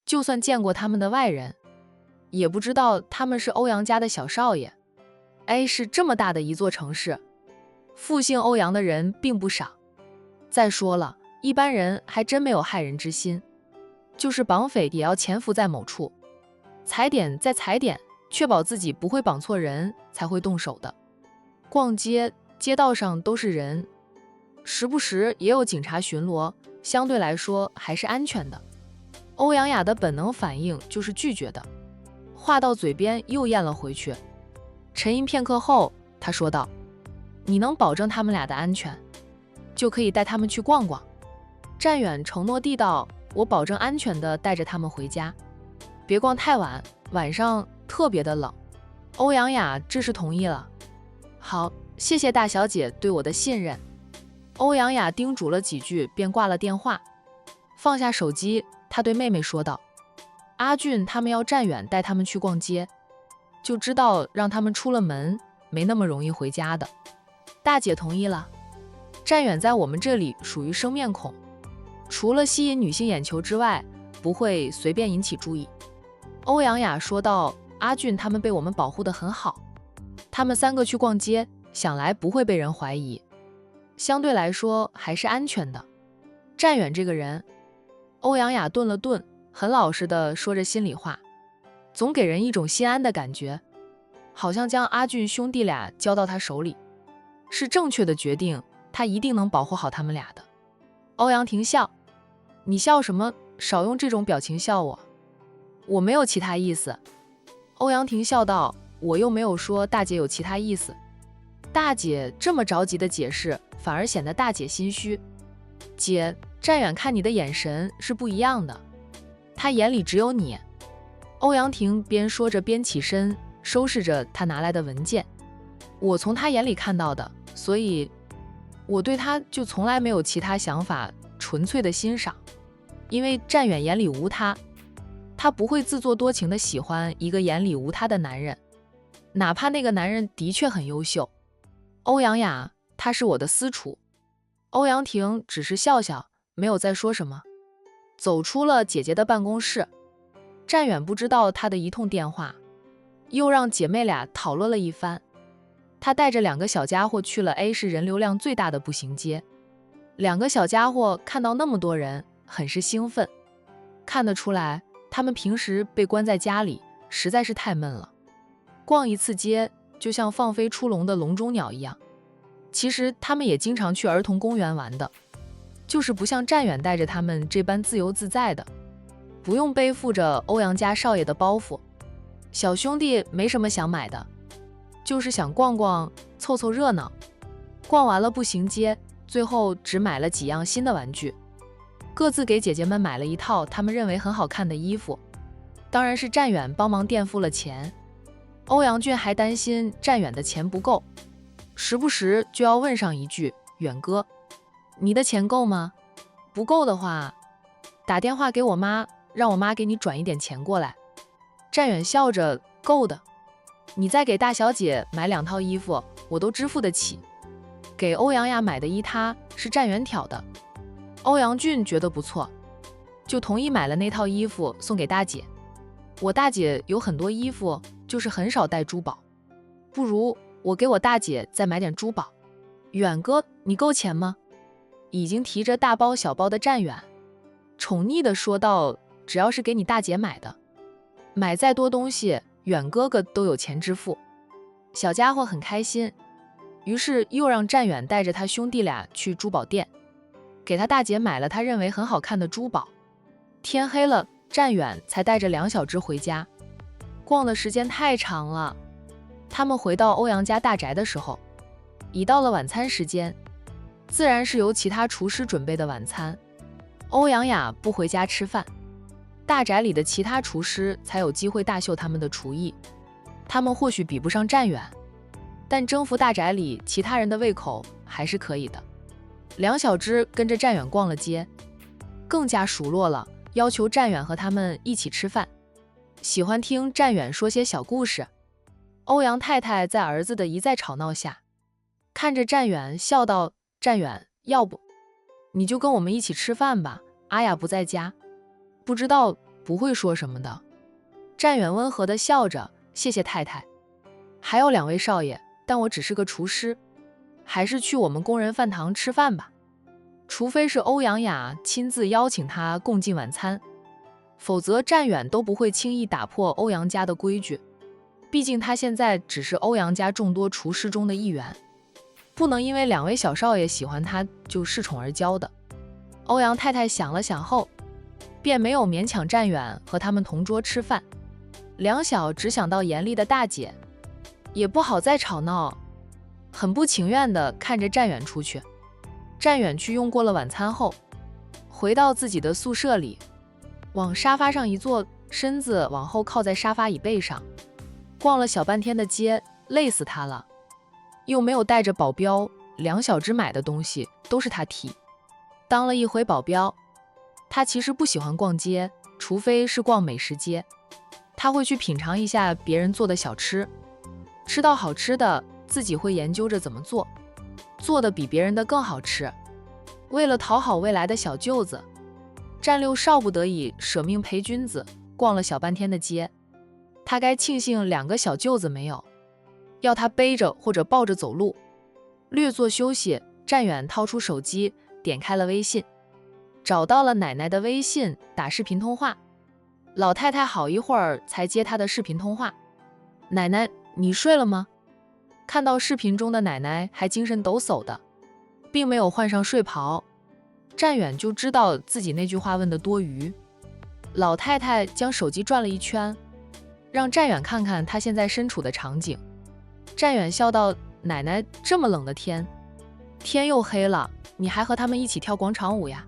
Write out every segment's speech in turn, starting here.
就算见过他们的外人，也不知道他们是欧阳家的小少爷。A 是这么大的一座城市，复姓欧阳的人并不少。再说了，一般人还真没有害人之心，就是绑匪也要潜伏在某处，踩点再踩点，确保自己不会绑错人才会动手的。逛街，街道上都是人，时不时也有警察巡逻，相对来说还是安全的。欧阳雅的本能反应就是拒绝的，话到嘴边又咽了回去。沉吟片刻后，他说道：“你能保证他们俩的安全，就可以带他们去逛逛。”战远承诺地道：“我保证安全地带着他们回家，别逛太晚，晚上特别的冷。”欧阳雅这是同意了。好，谢谢大小姐对我的信任。欧阳雅叮嘱了几句，便挂了电话。放下手机，她对妹妹说道：“阿俊他们要战远带他们去逛街，就知道让他们出了门，没那么容易回家的。”大姐同意了。战远在我们这里属于生面孔，除了吸引女性眼球之外，不会随便引起注意。欧阳雅说道：“阿俊他们被我们保护得很好，他们3个去逛街，想来不会被人怀疑，相对来说还是安全的。”战远这个人，欧阳雅顿了顿，很老实地说着心里话，总给人一种心安的感觉，好像将阿俊兄弟俩交到他手里是正确的决定，他一定能保护好他们俩的。欧阳婷笑：“你笑什么？少用这种表情笑我，我没有其他意思。”欧阳婷笑道：“我又没有说大姐有其他意思。”大姐这么着急的解释，反而显得大姐心虚。姐，战远看你的眼神是不一样的，他眼里只有你。欧阳婷边说着边起身收拾着他拿来的文件。我从他眼里看到的，所以我对他就从来没有其他想法，纯粹的欣赏。因为战远眼里无他，他不会自作多情的喜欢一个眼里无他的男人，哪怕那个男人的确很优秀。欧阳雅，他是我的私厨。欧阳婷只是笑笑，没有再说什么，走出了姐姐的办公室。战远不知道他的一通电话，又让姐妹俩讨论了一番。他带着2个小家伙去了 A 市人流量最大的步行街。2个小家伙看到那么多人，很是兴奋。看得出来，他们平时被关在家里，实在是太闷了。逛一次街，就像放飞出笼的笼中鸟一样。其实他们也经常去儿童公园玩的，就是不像战远带着他们这般自由自在的，不用背负着欧阳家少爷的包袱。小兄弟没什么想买的，就是想逛逛，凑凑热闹。逛完了步行街，最后只买了几样新的玩具，各自给姐姐们买了一套他们认为很好看的衣服。当然是战远帮忙垫付了钱。欧阳俊还担心战远的钱不够，时不时就要问上一句：“远哥，你的钱够吗？不够的话，打电话给我妈，让我妈给你转一点钱过来。”战远笑着：“够的，你再给大小姐买2套衣服，我都支付得起。”给欧阳雅买的衣他是战远挑的，欧阳俊觉得不错，就同意买了那套衣服送给大姐。我大姐有很多衣服，就是很少戴珠宝，不如我给我大姐再买点珠宝。远哥，你够钱吗？已经提着大包小包的战远宠溺地说道：“只要是给你大姐买的，买再多东西，远哥哥都有钱支付。”小家伙很开心，于是又让战远带着他兄弟俩去珠宝店，给他大姐买了他认为很好看的珠宝。天黑了，战远才带着2小只回家。逛的时间太长了，他们回到欧阳家大宅的时候，已到了晚餐时间，自然是由其他厨师准备的晚餐。欧阳雅不回家吃饭，大宅里的其他厨师才有机会大秀他们的厨艺。他们或许比不上战远，但征服大宅里其他人的胃口还是可以的。2小只跟着战远逛了街，更加熟络了，要求战远和他们一起吃饭，喜欢听战远说些小故事。欧阳太太在儿子的一再吵闹下，看着战远笑道：“战远，要不你就跟我们一起吃饭吧，阿雅不在家，不知道不会说什么的。战远温和地笑着，谢谢太太。还有2位少爷，但我只是个厨师，还是去我们工人饭堂吃饭吧。除非是欧阳雅亲自邀请他共进晚餐，否则战远都不会轻易打破欧阳家的规矩。毕竟他现在只是欧阳家众多厨师中的一员，不能因为2位小少爷喜欢他就恃宠而骄的。欧阳太太想了想后，便没有勉强战远和他们同桌吃饭。两小只想到严厉的大姐，也不好再吵闹，很不情愿地看着战远出去。战远去用过了晚餐后，回到自己的宿舍里，往沙发上一坐，身子往后靠在沙发椅背上，逛了小半天的街，累死他了。又没有带着保镖，两小只买的东西都是他提。当了一回保镖，他其实不喜欢逛街，除非是逛美食街。他会去品尝一下别人做的小吃，吃到好吃的，自己会研究着怎么做，做的比别人的更好吃。为了讨好未来的小舅子，战六少不得已舍命陪君子逛了小半天的街。他该庆幸2个小舅子没有要他背着或者抱着走路。略作休息，战远掏出手机，点开了微信，找到了奶奶的微信，打视频通话。老太太好一会儿才接他的视频通话。奶奶，你睡了吗？看到视频中的奶奶还精神抖擞的，并没有换上睡袍，战远就知道自己那句话问的多余。老太太将手机转了一圈，让战远看看他现在身处的场景。战远笑道，奶奶，这么冷的天，天又黑了，你还和他们一起跳广场舞呀？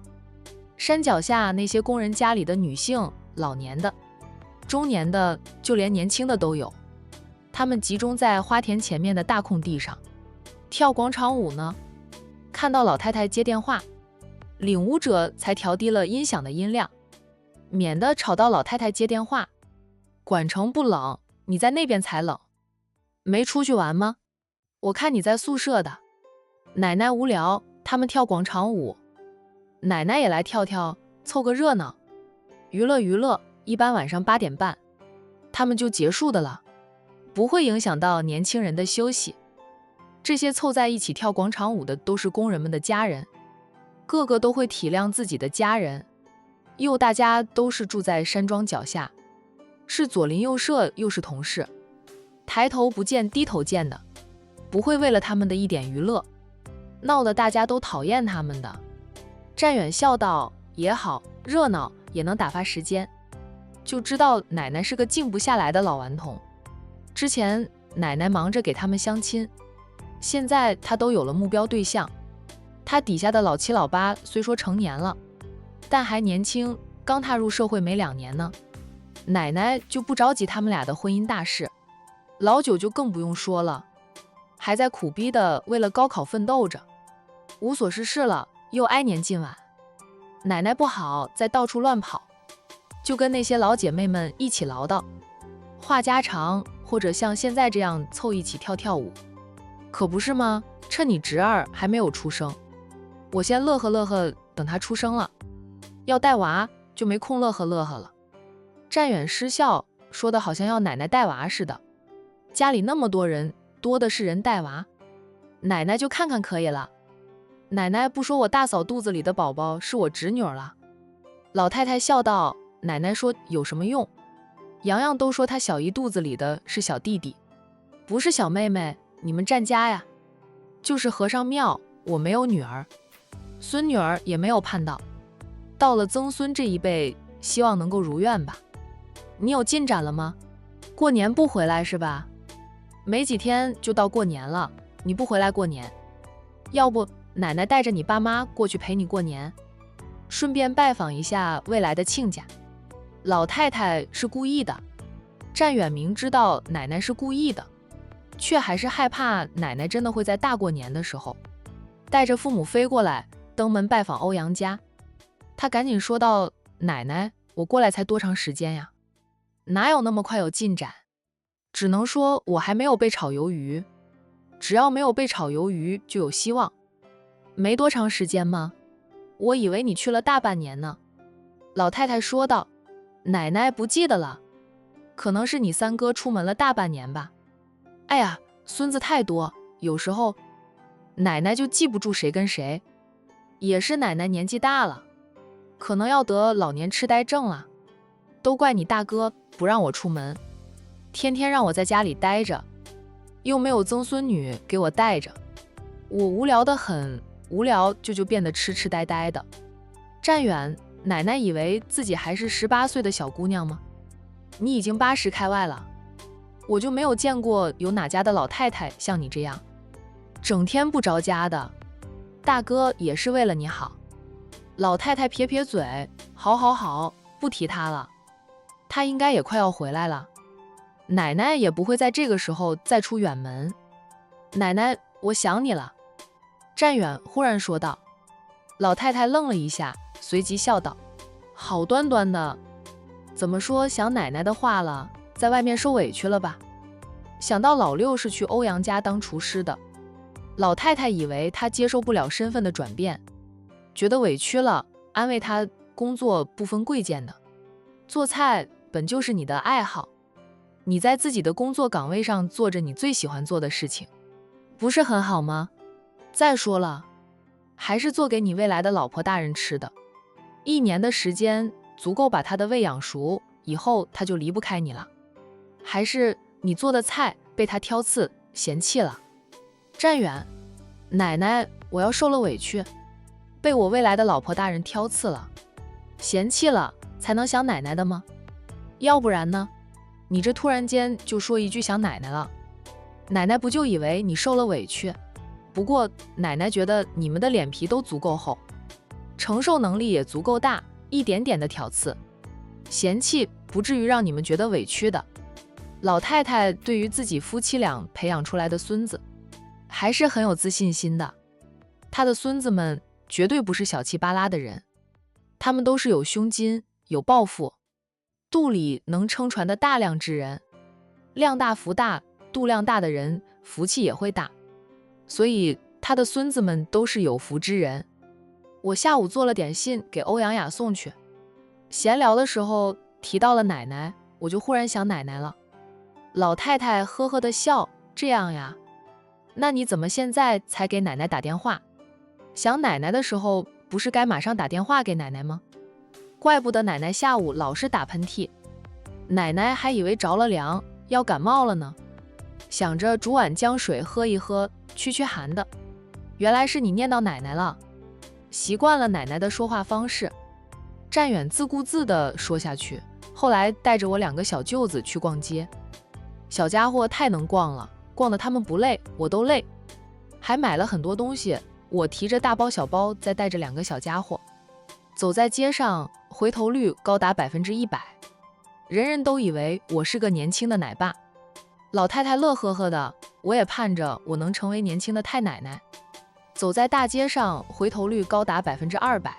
山脚下那些工人家里的女性，老年的、中年的，就连年轻的都有，他们集中在花田前面的大空地上跳广场舞呢。看到老太太接电话，领舞者才调低了音响的音量，免得吵到老太太接电话。管城不冷，你在那边才冷。没出去玩吗？我看你在宿舍的。奶奶无聊，他们跳广场舞，奶奶也来跳跳，凑个热闹。娱乐娱乐，一般晚上8点半他们就结束的了，不会影响到年轻人的休息。这些凑在一起跳广场舞的都是工人们的家人，个个都会体谅自己的家人，又大家都是住在山庄脚下，是左邻右舍，又是同事，抬头不见低头见的，不会为了他们的一点娱乐闹得大家都讨厌他们的。战远笑道，也好，热闹也能打发时间。就知道奶奶是个静不下来的老顽童。之前奶奶忙着给他们相亲，现在她都有了目标对象。她底下的老7老8虽说成年了，但还年轻，刚踏入社会没2年呢。奶奶就不着急他们俩的婚姻大事。老9就更不用说了，还在苦逼的为了高考奋斗着，无所事事了，又挨年近晚。奶奶不好，在到处乱跑，就跟那些老姐妹们一起唠叨话家常，或者像现在这样凑一起跳跳舞。可不是吗？趁你侄儿还没有出生，我先乐呵乐呵，等他出生了，要带娃就没空乐呵乐呵了。战远失笑，说的好像要奶奶带娃似的。家里那么多人，多的是人带娃，奶奶就看看可以了。奶奶不说我大嫂肚子里的宝宝是我侄女了。老太太笑道，奶奶说有什么用？洋洋都说她小姨肚子里的是小弟弟，不是小妹妹，你们占家呀。就是和尚庙，我没有女儿，孙女儿也没有盼到，到了曾孙这一辈，希望能够如愿吧。你有进展了吗？过年不回来是吧？没几天就到过年了，你不回来过年，要不奶奶带着你爸妈过去陪你过年，顺便拜访一下未来的亲家。老太太是故意的，战远明知道奶奶是故意的，却还是害怕奶奶真的会在大过年的时候带着父母飞过来登门拜访欧阳家。他赶紧说道，奶奶，我过来才多长时间呀？哪有那么快有进展？只能说我还没有被炒鱿鱼，只要没有被炒鱿鱼就有希望。没多长时间吗？我以为你去了大半年呢。老太太说道，奶奶不记得了，可能是你三哥出门了大半年吧。哎呀，孙子太多，有时候奶奶就记不住谁跟谁。也是奶奶年纪大了，可能要得老年痴呆症了。都怪你大哥不让我出门，天天让我在家里待着，又没有曾孙女给我带着，我无聊得很，无聊就变得痴痴呆呆的。站远，奶奶以为自己还是18岁的小姑娘吗？你已经80开外了，我就没有见过有哪家的老太太像你这样，整天不着家的。大哥也是为了你好。老太太撇撇嘴，好好好，不提他了。他应该也快要回来了，奶奶也不会在这个时候再出远门。奶奶，我想你了。站远忽然说道。老太太愣了一下，随即笑道：好端端的，怎么说想奶奶的话了，在外面受委屈了吧？想到老六是去欧阳家当厨师的，老太太以为他接受不了身份的转变，觉得委屈了，安慰他工作不分贵贱的，做菜本就是你的爱好，你在自己的工作岗位上做着你最喜欢做的事情，不是很好吗？再说了，还是做给你未来的老婆大人吃的，1年的时间足够把他的胃养熟，以后他就离不开你了。还是你做的菜被他挑刺嫌弃了？站远，奶奶，我要受了委屈，被我未来的老婆大人挑刺了，嫌弃了才能想奶奶的吗？要不然呢？你这突然间就说一句想奶奶了，奶奶不就以为你受了委屈？不过奶奶觉得你们的脸皮都足够厚，承受能力也足够大，一点点的挑刺，嫌弃不至于让你们觉得委屈的。老太太对于自己夫妻俩培养出来的孙子，还是很有自信心的。她的孙子们绝对不是小气巴拉的人，他们都是有胸襟、有抱负，肚里能撑船的大量之人。量大福大，肚量大的人福气也会大，所以他的孙子们都是有福之人。我下午做了点信给欧阳雅送去，闲聊的时候提到了奶奶，我就忽然想奶奶了。老太太呵呵的笑，这样呀？那你怎么现在才给奶奶打电话？想奶奶的时候不是该马上打电话给奶奶吗？怪不得奶奶下午老是打喷嚏，奶奶还以为着了凉，要感冒了呢。想着煮碗姜水喝一喝，驱驱寒的。原来是你念叨奶奶了，习惯了奶奶的说话方式。站远自顾自地说下去，后来带着我2个小舅子去逛街，小家伙太能逛了，逛得他们不累，我都累，还买了很多东西。我提着大包小包，再带着2个小家伙，走在街上，回头率高达100%，人人都以为我是个年轻的奶爸。老太太乐呵呵的，我也盼着我能成为年轻的太奶奶。走在大街上，回头率高达200%。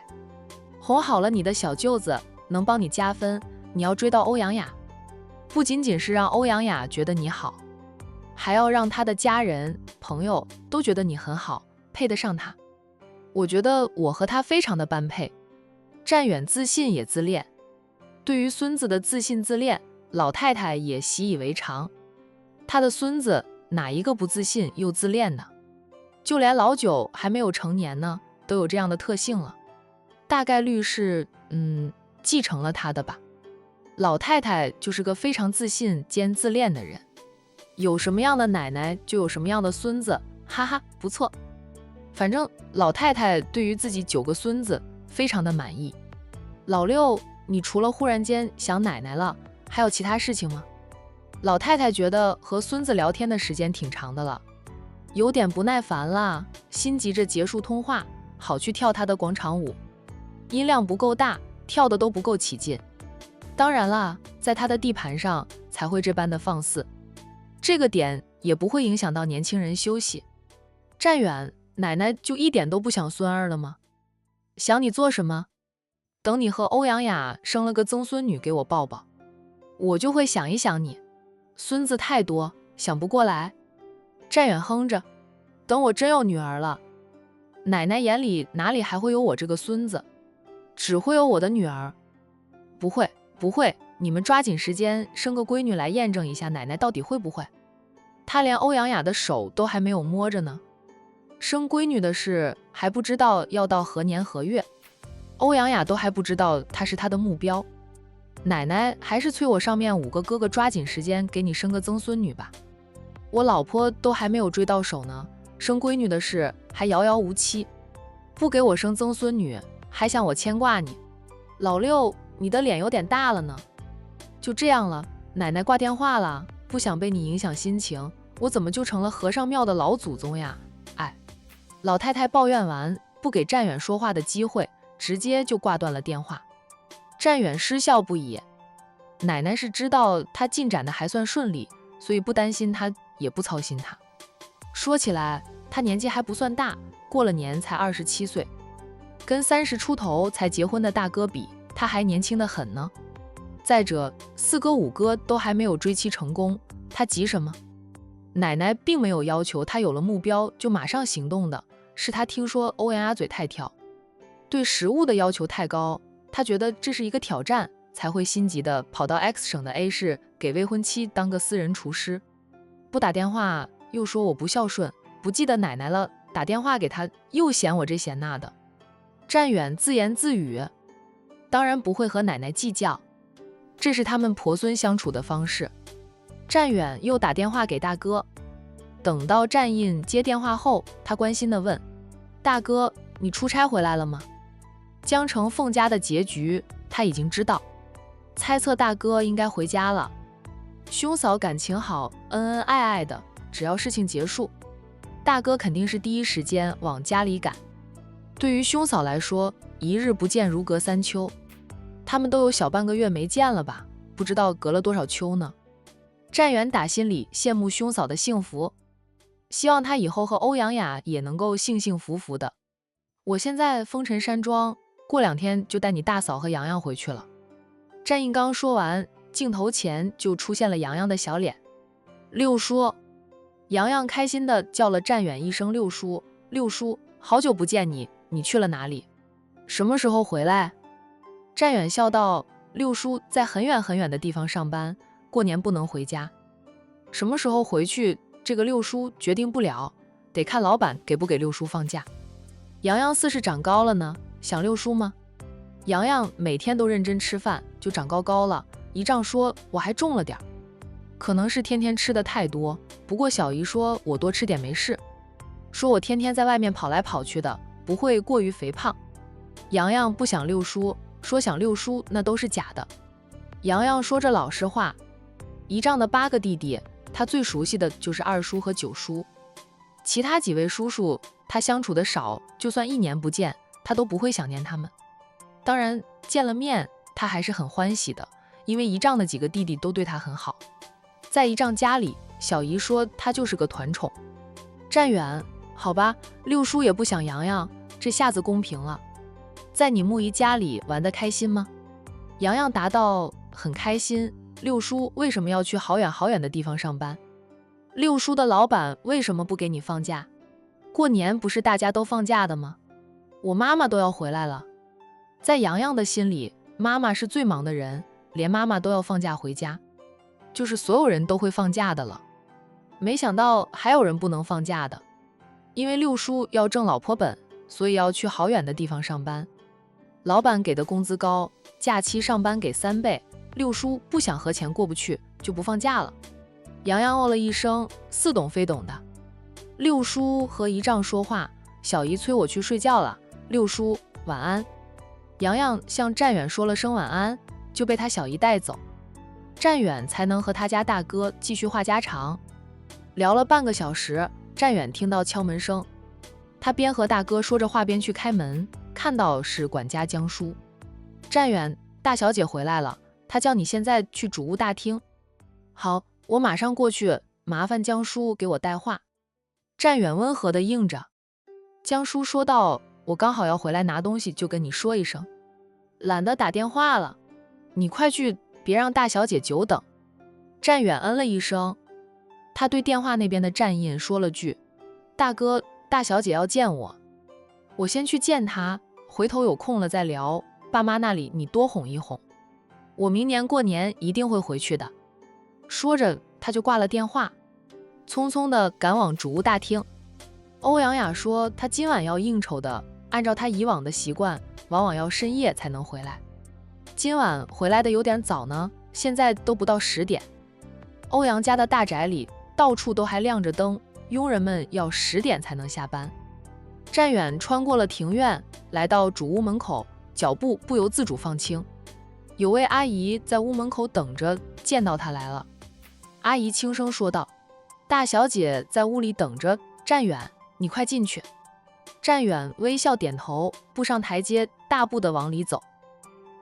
哄好了你的小舅子，能帮你加分。你要追到欧阳雅，不仅仅是让欧阳雅觉得你好，还要让她的家人、朋友都觉得你很好，配得上她。我觉得我和她非常的般配。站远自信也自恋，对于孙子的自信自恋，老太太也习以为常。她的孙子哪一个不自信又自恋呢？就连老九还没有成年呢，都有这样的特性了。大概率是继承了他的吧。老太太就是个非常自信兼自恋的人，有什么样的奶奶就有什么样的孙子，哈哈，不错。反正老太太对于自己9个孙子非常的满意。老六，你除了忽然间想奶奶了，还有其他事情吗？老太太觉得和孙子聊天的时间挺长的了，有点不耐烦啦，心急着结束通话，好去跳他的广场舞。音量不够大，跳的都不够起劲。当然啦，在他的地盘上才会这般的放肆，这个点也不会影响到年轻人休息。站远，奶奶就一点都不想孙儿了吗？想你做什么？等你和欧阳雅生了个曾孙女给我抱抱，我就会想一想你。孙子太多，想不过来。站远哼着，等我真有女儿了，奶奶眼里哪里还会有我这个孙子，只会有我的女儿。不不会，你们抓紧时间生个闺女来验证一下奶奶到底会不会。她连欧阳雅的手都还没有摸着呢。生闺女的事还不知道要到何年何月，欧阳雅都还不知道她是她的目标。奶奶还是催我上面5个哥哥抓紧时间给你生个曾孙女吧。我老婆都还没有追到手呢，生闺女的事还遥遥无期，不给我生曾孙女，还想我牵挂你。老六，你的脸有点大了呢。就这样了，奶奶挂电话了，不想被你影响心情，我怎么就成了和尚庙的老祖宗呀？哎，老太太抱怨完，不给战远说话的机会，直接就挂断了电话。战远失笑不已，奶奶是知道他进展的还算顺利，所以不担心他，也不操心他。说起来，他年纪还不算大，过了年才27岁，跟30出头才结婚的大哥比，他还年轻得很呢。再者，4哥5哥都还没有追妻成功，他急什么？奶奶并没有要求他有了目标就马上行动的，是他听说欧阳雅嘴太挑，对食物的要求太高，他觉得这是一个挑战，才会心急的跑到 X 省的 A 市给未婚妻当个私人厨师。不打电话又说我不孝顺，不记得奶奶了，打电话给他又嫌我这嫌那的。战远自言自语，当然不会和奶奶计较，这是他们婆孙相处的方式。战远又打电话给大哥，等到战印接电话后，他关心地问：大哥，你出差回来了吗？江城凤家的结局他已经知道，猜测大哥应该回家了。兄嫂感情好，恩恩爱爱的，只要事情结束，大哥肯定是第一时间往家里赶。对于兄嫂来说，一日不见如隔3秋，他们都有小半个月没见了吧，不知道隔了多少秋呢。战远打心里羡慕兄嫂的幸福，希望他以后和欧阳雅也能够幸幸福福的。我现在风尘山庄，过2天就带你大嫂和洋洋回去了。战印刚说完，镜头前就出现了洋洋的小脸。六叔，洋洋开心地叫了战远一声六叔。六叔，好久不见你，你去了哪里？什么时候回来？战远笑道，六叔在很远很远的地方上班，过年不能回家。什么时候回去，这个六叔决定不了，得看老板给不给六叔放假。洋洋似是长高了呢，想六叔吗？洋洋每天都认真吃饭，就长高高了。姨丈说我还重了点，可能是天天吃的太多，不过小姨说我多吃点没事，说我天天在外面跑来跑去的，不会过于肥胖。洋洋不想六叔，说想六叔那都是假的。洋洋说着老实话，姨丈的8个弟弟，他最熟悉的就是二叔和九叔，其他几位叔叔他相处的少，就算1年不见，他都不会想念他们。当然见了面他还是很欢喜的，因为姨丈的几个弟弟都对他很好。在姨丈家里，小姨说他就是个团宠。战远，好吧，六叔也不想洋洋，这下子公平了。在你木姨家里玩得开心吗？洋洋答道，很开心。六叔为什么要去好远好远的地方上班？六叔的老板为什么不给你放假？过年不是大家都放假的吗？我妈妈都要回来了。在洋洋的心里，妈妈是最忙的人，连妈妈都要放假回家，就是所有人都会放假的了。没想到还有人不能放假的，因为六叔要挣老婆本，所以要去好远的地方上班。老板给的工资高，假期上班给3倍，六叔不想和钱过不去，就不放假了。洋洋哦了一声，似懂非懂的。六叔和姨丈说话，小姨催我去睡觉了，六叔晚安。洋洋向战远说了声晚安，就被他小姨带走。战远才能和他家大哥继续话家常。聊了半个小时，战远听到敲门声，他边和大哥说着话边去开门，看到是管家江叔。战远，大小姐回来了，她叫你现在去主屋大厅。好，我马上过去，麻烦江叔给我带话。战远温和地应着。江叔说道，我刚好要回来拿东西，就跟你说一声，懒得打电话了，你快去，别让大小姐久等。战远嗯了一声，他对电话那边的战印说了句，大哥，大小姐要见我，我先去见她，回头有空了再聊，爸妈那里你多哄一哄。我明年过年一定会回去的。说着，他就挂了电话，匆匆地赶往主屋大厅。欧阳雅说她今晚要应酬的，按照她以往的习惯，往往要深夜才能回来。今晚回来的有点早呢，现在都不到10点。欧阳家的大宅里到处都还亮着灯，佣人们要10点才能下班。战远穿过了庭院，来到主屋门口，脚步不由自主放轻。有位阿姨在屋门口等着，见到他来了。阿姨轻声说道：“大小姐在屋里等着，战远，你快进去。”战远微笑点头，步上台阶，大步地往里走。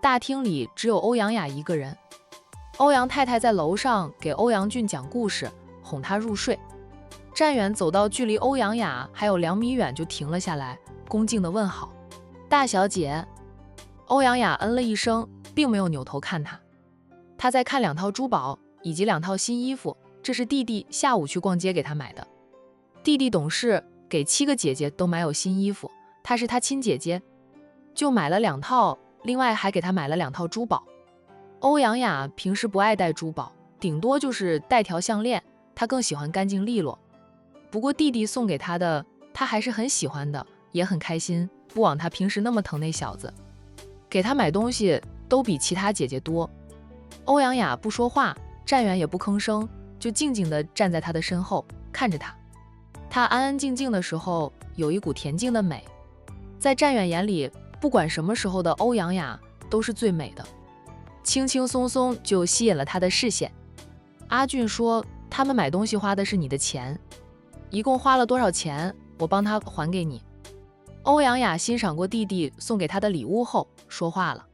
大厅里只有欧阳雅一个人。欧阳太太在楼上给欧阳俊讲故事，哄他入睡。战远走到距离欧阳雅还有2米远就停了下来，恭敬地问好：“大小姐。”欧阳雅嗯了一声，并没有扭头看他。他在看2套珠宝以及2套新衣服，这是弟弟下午去逛街给他买的。弟弟懂事，给7个姐姐都买有新衣服，她是他亲姐姐，就买了2套，另外还给他买了2套珠宝。欧阳雅平时不爱戴珠宝，顶多就是戴条项链，她更喜欢干净利落。不过弟弟送给她的，她还是很喜欢的，也很开心，不枉她平时那么疼那小子。给她买东西都比其他姐姐多。欧阳雅不说话，战远也不吭声，就静静地站在她的身后看着她。她安安静静的时候，有一股恬静的美。在战远眼里，不管什么时候的欧阳雅都是最美的，轻轻松松就吸引了他的视线。阿俊说他们买东西花的是你的钱，一共花了多少钱，我帮他还给你。欧阳雅欣赏过弟弟送给她的礼物后说话了，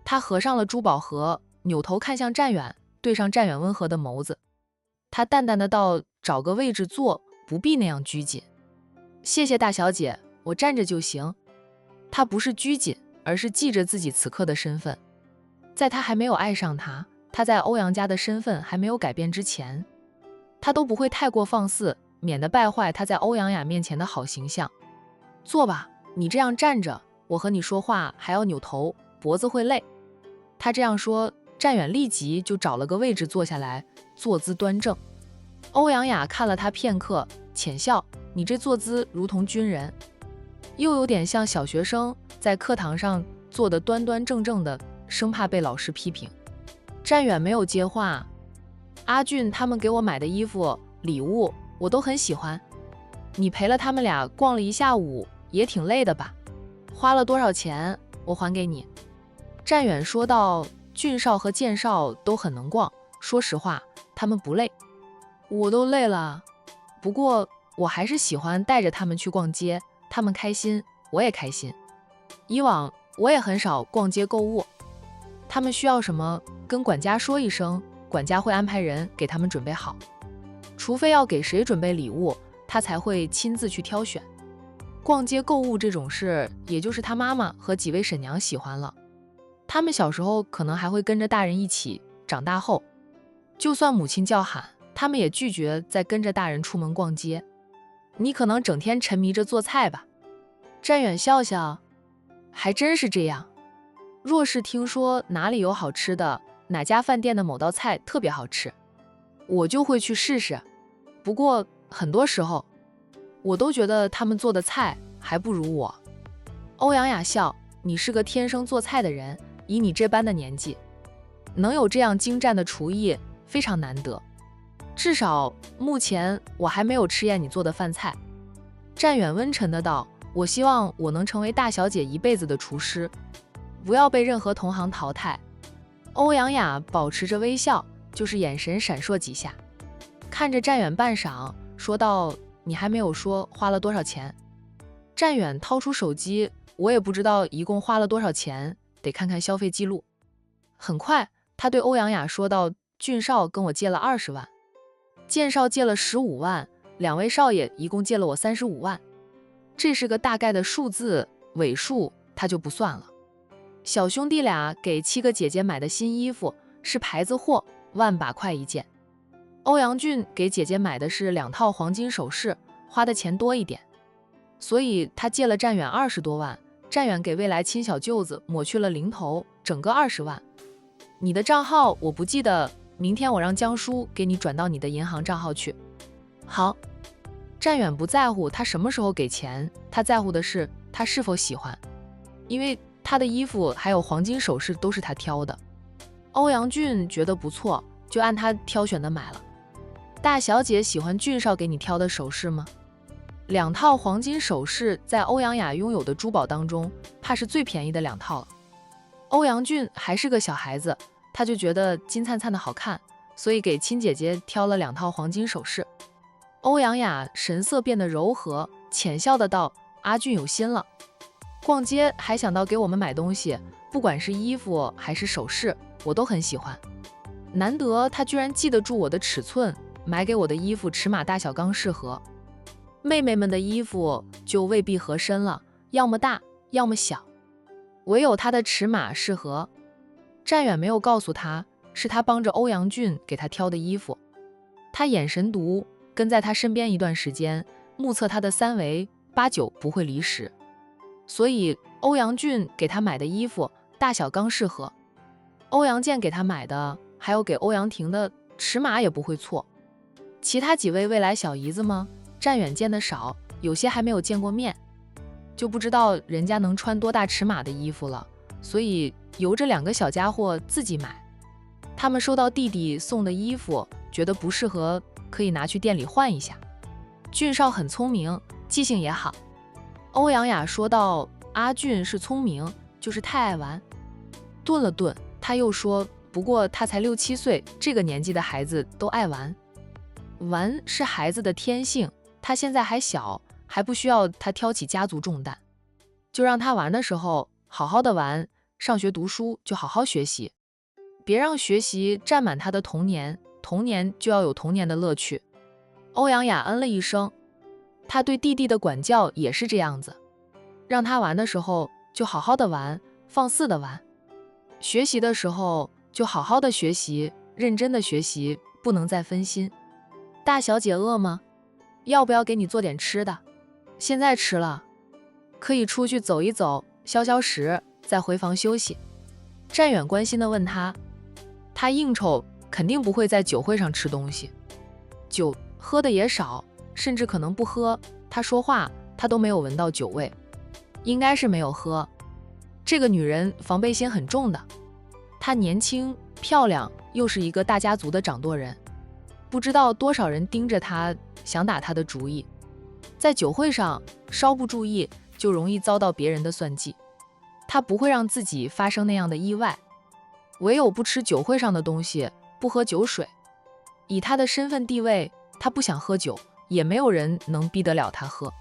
她合上了珠宝盒，扭头看向战远，对上战远温和的眸子。她淡淡的道：“找个位置坐，不必那样拘谨。”“谢谢大小姐，我站着就行。”她不是拘谨，而是记着自己此刻的身份。在他还没有爱上他，他在欧阳家的身份还没有改变之前，他都不会太过放肆，免得败坏他在欧阳雅面前的好形象。坐吧，你这样站着，我和你说话还要扭头，脖子会累。他这样说，战远立即就找了个位置坐下来，坐姿端正。欧阳雅看了他片刻，浅笑：“你这坐姿如同军人，又有点像小学生在课堂上坐得端端正正的，生怕被老师批评。”战远没有接话。阿俊他们给我买的衣服、礼物，我都很喜欢。你陪了他们俩逛了一下午，也挺累的吧？花了多少钱，我还给你。战远说道：“俊少和剑少都很能逛，说实话，他们不累。我都累了，不过我还是喜欢带着他们去逛街，他们开心，我也开心。以往我也很少逛街购物，他们需要什么，跟管家说一声，管家会安排人给他们准备好。除非要给谁准备礼物，他才会亲自去挑选。逛街购物这种事，也就是他妈妈和几位婶娘喜欢了。他们小时候可能还会跟着大人一起，长大后，就算母亲叫喊，他们也拒绝再跟着大人出门逛街。你可能整天沉迷着做菜吧？”战远笑笑：“还真是这样。若是听说哪里有好吃的，哪家饭店的某道菜特别好吃，我就会去试试。不过很多时候，我都觉得他们做的菜还不如我。”欧阳雅笑：“你是个天生做菜的人，以你这般的年纪，能有这样精湛的厨艺，非常难得。至少目前我还没有吃厌你做的饭菜。”战远温沉的道：“我希望我能成为大小姐一辈子的厨师，不要被任何同行淘汰。”欧阳雅保持着微笑，就是眼神闪烁几下，看着战远半晌，说道：“你还没有说花了多少钱？”战远掏出手机：“我也不知道一共花了多少钱，得看看消费记录。”很快，他对欧阳雅说道：“俊少跟我借了20万，剑少借了15万，2位少爷一共借了我35万。这是个大概的数字，尾数他就不算了。小兄弟俩给7个姐姐买的新衣服是牌子货，1把块一件。欧阳俊给姐姐买的是2套黄金首饰，花的钱多一点，所以他借了战远20多万。战远给未来亲小舅子抹去了零头，整个20万。你的账号我不记得，明天我让江叔给你转到你的银行账号去。好。战远不在乎他什么时候给钱，他在乎的是他是否喜欢，因为他的衣服还有黄金首饰都是他挑的。欧阳俊觉得不错，就按他挑选的买了。大小姐喜欢俊少给你挑的首饰吗？2套黄金首饰在欧阳雅拥有的珠宝当中，怕是最便宜的2套了。欧阳俊还是个小孩子，他就觉得金灿灿的好看，所以给亲姐姐挑了2套黄金首饰。欧阳雅神色变得柔和，浅笑的道：“阿俊有心了，逛街还想到给我们买东西，不管是衣服还是首饰，我都很喜欢。难得他居然记得住我的尺寸，买给我的衣服尺码大小刚适合。妹妹们的衣服就未必合身了，要么大，要么小，唯有他的尺码适合。”战远没有告诉他，是他帮着欧阳俊给他挑的衣服。他眼神毒，跟在他身边一段时间，目测他的3围8、9不会离10，所以欧阳俊给他买的衣服大小刚适合。欧阳健给他买的，还有给欧阳婷的尺码也不会错。其他几位未来小姨子吗？战远见得少，有些还没有见过面，就不知道人家能穿多大尺码的衣服了，所以由着2个小家伙自己买。他们收到弟弟送的衣服，觉得不适合，可以拿去店里换一下。俊少很聪明，记性也好。欧阳雅说道：“阿俊是聪明，就是太爱玩。”顿了顿，他又说：“不过他才6、7岁，这个年纪的孩子都爱玩。玩是孩子的天性，他现在还小，还不需要他挑起家族重担，就让他玩的时候好好的玩，上学读书就好好学习，别让学习占满他的童年，童年就要有童年的乐趣。”欧阳雅嗯了一声，他对弟弟的管教也是这样子，让他玩的时候就好好的玩，放肆的玩，学习的时候就好好的学习，认真的学习，不能再分心。大小姐饿吗？要不要给你做点吃的？现在吃了，可以出去走一走，消消食，再回房休息。战远关心地问他，他应酬肯定不会在酒会上吃东西，酒喝的也少，甚至可能不喝。他说话他都没有闻到酒味，应该是没有喝。这个女人防备心很重的，她年轻漂亮，又是一个大家族的掌舵人，不知道多少人盯着她，想打她的主意。在酒会上稍不注意，就容易遭到别人的算计。她不会让自己发生那样的意外，唯有不吃酒会上的东西，不喝酒水。以她的身份地位，她不想喝酒，也没有人能逼得了她喝。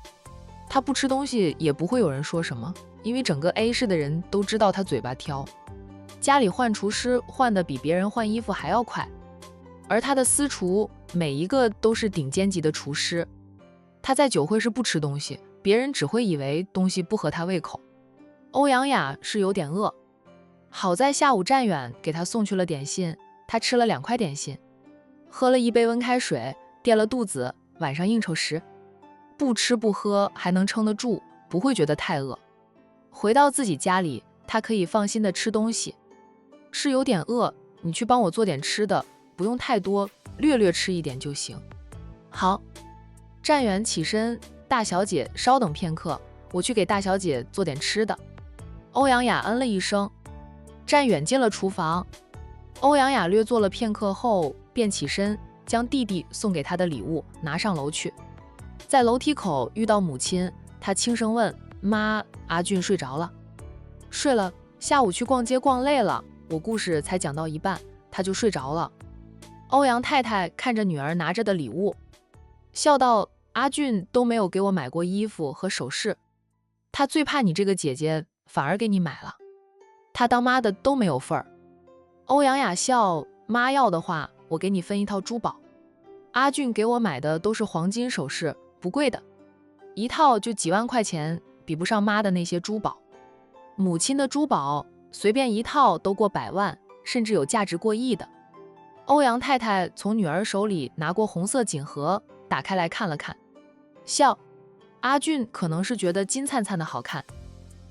她不吃东西也不会有人说什么，因为整个 A 市的人都知道她嘴巴挑。家里换厨师换得比别人换衣服还要快，而她的私厨每一个都是顶尖级的厨师。她在酒会是不吃东西，别人只会以为东西不合她胃口。欧阳雅是有点饿，好在下午战远给她送去了点心，她吃了2块点心，喝了1杯温开水，垫了肚子，晚上应酬时不吃不喝还能撑得住，不会觉得太饿。回到自己家里，她可以放心的吃东西。是有点饿，你去帮我做点吃的，不用太多，略略吃一点就行。好。战远起身，大小姐稍等片刻，我去给大小姐做点吃的。欧阳雅嗯了一声。战远进了厨房，欧阳雅略坐了片刻后便起身，将弟弟送给她的礼物拿上楼去。在楼梯口遇到母亲，她轻声问：“妈，阿俊睡着了？”“睡了，下午去逛街逛累了，我故事才讲到一半，他就睡着了。”欧阳太太看着女儿拿着的礼物，笑道：“阿俊都没有给我买过衣服和首饰，他最怕你这个姐姐反而给你买了，他当妈的都没有份儿。”欧阳雅笑：“妈要的话，我给你分一套珠宝。阿俊给我买的都是黄金首饰，不贵的，一套就几万块钱，比不上妈的那些珠宝。母亲的珠宝随便一套都过100万，甚至有价值过亿的。”欧阳太太从女儿手里拿过红色锦盒，打开来看了看，笑：“阿俊可能是觉得金灿灿的好看，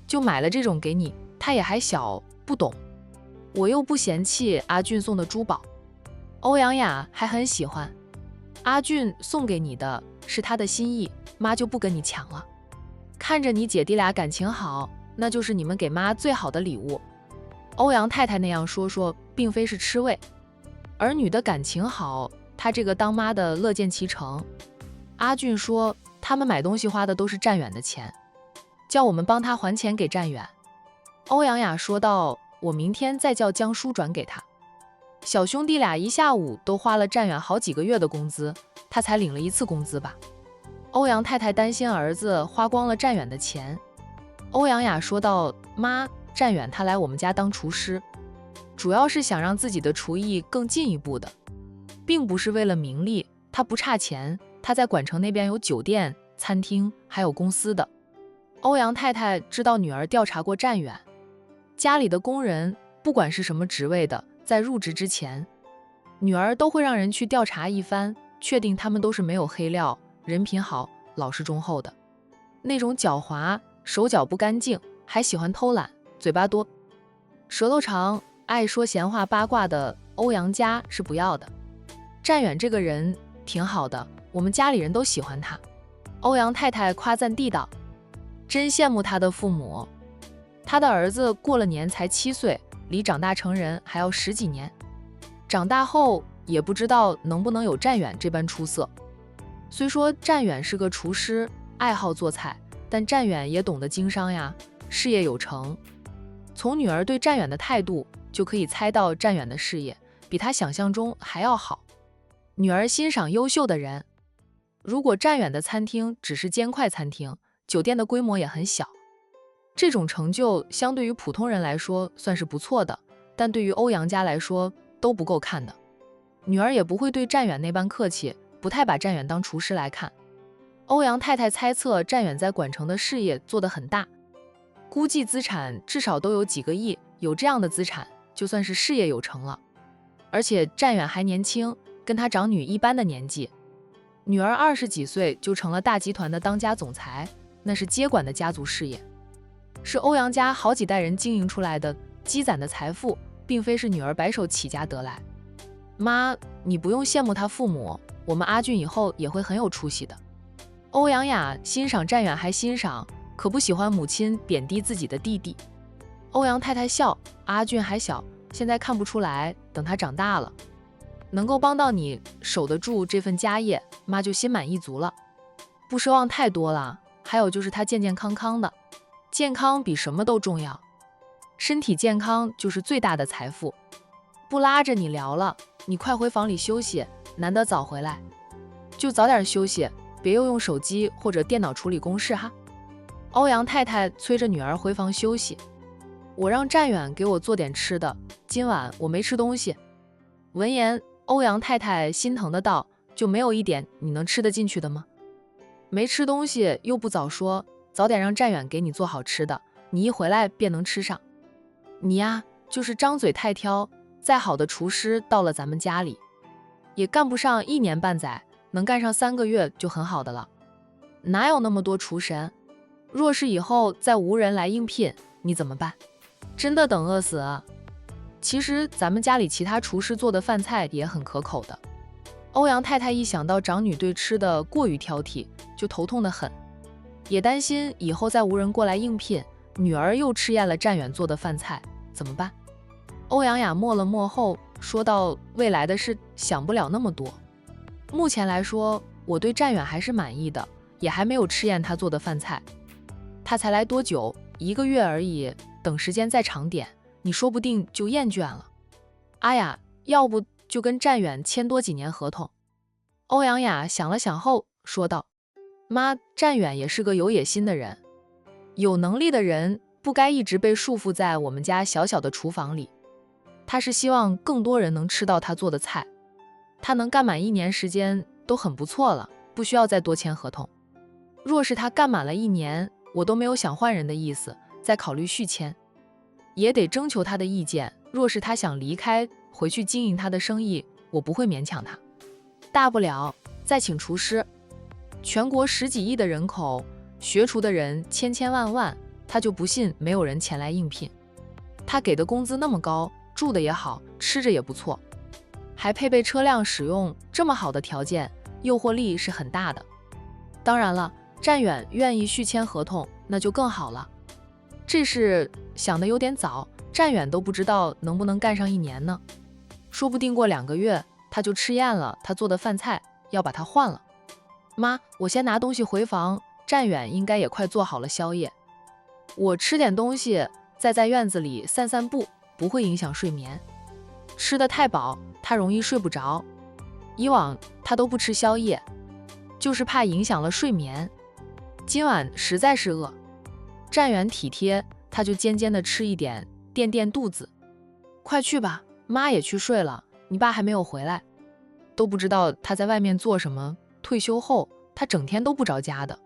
就买了这种给你，他也还小，不懂。我又不嫌弃阿俊送的珠宝，欧阳雅还很喜欢。阿俊送给你的是他的心意，妈就不跟你抢了。看着你姐弟俩感情好，那就是你们给妈最好的礼物。欧阳太太那样说，并非是吃味。儿女的感情好，她这个当妈的乐见其成。阿俊说，他们买东西花的都是战远的钱，叫我们帮他还钱给战远。欧阳雅说道，我明天再叫江叔转给他。小兄弟俩一下午都花了战远好几个月的工资，他才领了一次工资吧。欧阳太太担心儿子花光了战远的钱。欧阳雅说道，妈，战远他来我们家当厨师，主要是想让自己的厨艺更进一步的，并不是为了名利，他不差钱，他在管城那边有酒店、餐厅，还有公司的。欧阳太太知道女儿调查过战远，家里的工人不管是什么职位的，在入职之前，女儿都会让人去调查一番，确定他们都是没有黑料，人品好，老实忠厚的。那种狡猾、手脚不干净，还喜欢偷懒，嘴巴多、舌头长，爱说闲话八卦的欧阳家是不要的。战远这个人挺好的，我们家里人都喜欢他。欧阳太太夸赞地道，真羡慕他的父母。他的儿子过了年才7岁，离长大成人还要10几年，长大后也不知道能不能有战远这般出色。虽说战远是个厨师，爱好做菜，但战远也懂得经商呀，事业有成。从女儿对战远的态度就可以猜到，战远的事业比他想象中还要好。女儿欣赏优秀的人，如果战远的餐厅只是煎快餐厅，酒店的规模也很小，这种成就相对于普通人来说算是不错的，但对于欧阳家来说都不够看的。女儿也不会对战远那般客气，不太把战远当厨师来看。欧阳太太猜测战远在管城的事业做得很大，估计资产至少都有几个亿，有这样的资产就算是事业有成了。而且战远还年轻，跟他长女一般的年纪，女儿20几岁就成了大集团的当家总裁，那是接管的家族事业，是欧阳家好几代人经营出来的积攒的财富，并非是女儿白手起家得来。妈，你不用羡慕他父母，我们阿俊以后也会很有出息的。欧阳雅欣赏战远还欣赏，可不喜欢母亲贬低自己的弟弟。欧阳太太笑，阿俊还小，现在看不出来，等他长大了，能够帮到你守得住这份家业，妈就心满意足了。不奢望太多了，还有就是他健健康康的，健康比什么都重要，身体健康就是最大的财富。不拉着你聊了，你快回房里休息，难得早回来，就早点休息，别又用手机或者电脑处理公事哈。欧阳太太催着女儿回房休息，我让战远给我做点吃的，今晚我没吃东西。闻言，欧阳太太心疼的道，就没有一点你能吃得进去的吗？没吃东西又不早说，早点让战远给你做好吃的，你一回来便能吃上。你呀，就是张嘴太挑，再好的厨师到了咱们家里，也干不上1年半载，能干上3个月就很好的了。哪有那么多厨神？若是以后再无人来应聘，你怎么办？真的等饿死啊？其实咱们家里其他厨师做的饭菜也很可口的。欧阳太太一想到长女对吃的过于挑剔，就头痛得很，也担心以后再无人过来应聘，女儿又吃厌了战远做的饭菜，怎么办？欧阳雅默了默后说道，未来的事想不了那么多，目前来说我对战远还是满意的，也还没有吃厌他做的饭菜。他才来多久？1个月而已，等时间再长点，你说不定就厌倦了。阿雅，要不就跟战远签多几年合同。欧阳雅想了想后说道，妈，战远也是个有野心的人，有能力的人不该一直被束缚在我们家小小的厨房里，他是希望更多人能吃到他做的菜，他能干满1年时间都很不错了，不需要再多签合同。若是他干满了1年，我都没有想换人的意思，再考虑续签，也得征求他的意见。若是他想离开回去经营他的生意，我不会勉强他，大不了再请厨师。全国10几亿的人口，学厨的人千千万万，他就不信没有人前来应聘。他给的工资那么高，住的也好，吃着也不错，还配备车辆使用，这么好的条件，诱惑力是很大的。当然了，战远愿意续签合同，那就更好了。这事想得有点早，战远都不知道能不能干上1年呢，说不定过2个月他就吃厌了他做的饭菜，要把它换了。妈，我先拿东西回房，战远应该也快做好了宵夜，我吃点东西，再在院子里散散步，不会影响睡眠。吃得太饱，他容易睡不着，以往他都不吃宵夜，就是怕影响了睡眠。今晚实在是饿，战远体贴，他就尖尖的吃一点，垫垫肚子。快去吧，妈也去睡了，你爸还没有回来，都不知道他在外面做什么。退休后，他整天都不着家的。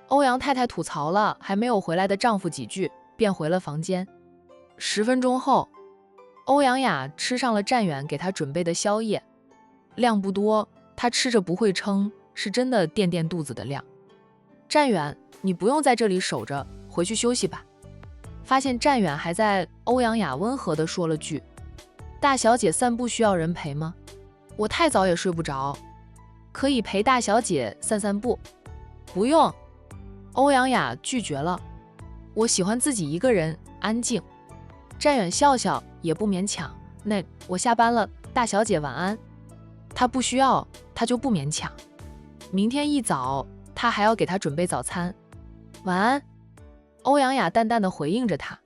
欧阳太太吐槽了还没有回来的丈夫几句，便回了房间。10分钟后，欧阳雅吃上了战远给她准备的宵夜，量不多，她吃着不会撑，是真的垫垫肚子的量。战远，你不用在这里守着，回去休息吧。发现战远还在，欧阳雅温和地说了句：大小姐散步需要人陪吗？我太早也睡不着，可以陪大小姐散散步。不用，欧阳雅拒绝了，我喜欢自己一个人安静。战远笑笑，也不勉强，那我下班了，大小姐晚安。他不需要，他就不勉强。明天一早他还要给他准备早餐。晚安。欧阳雅淡淡的回应着他。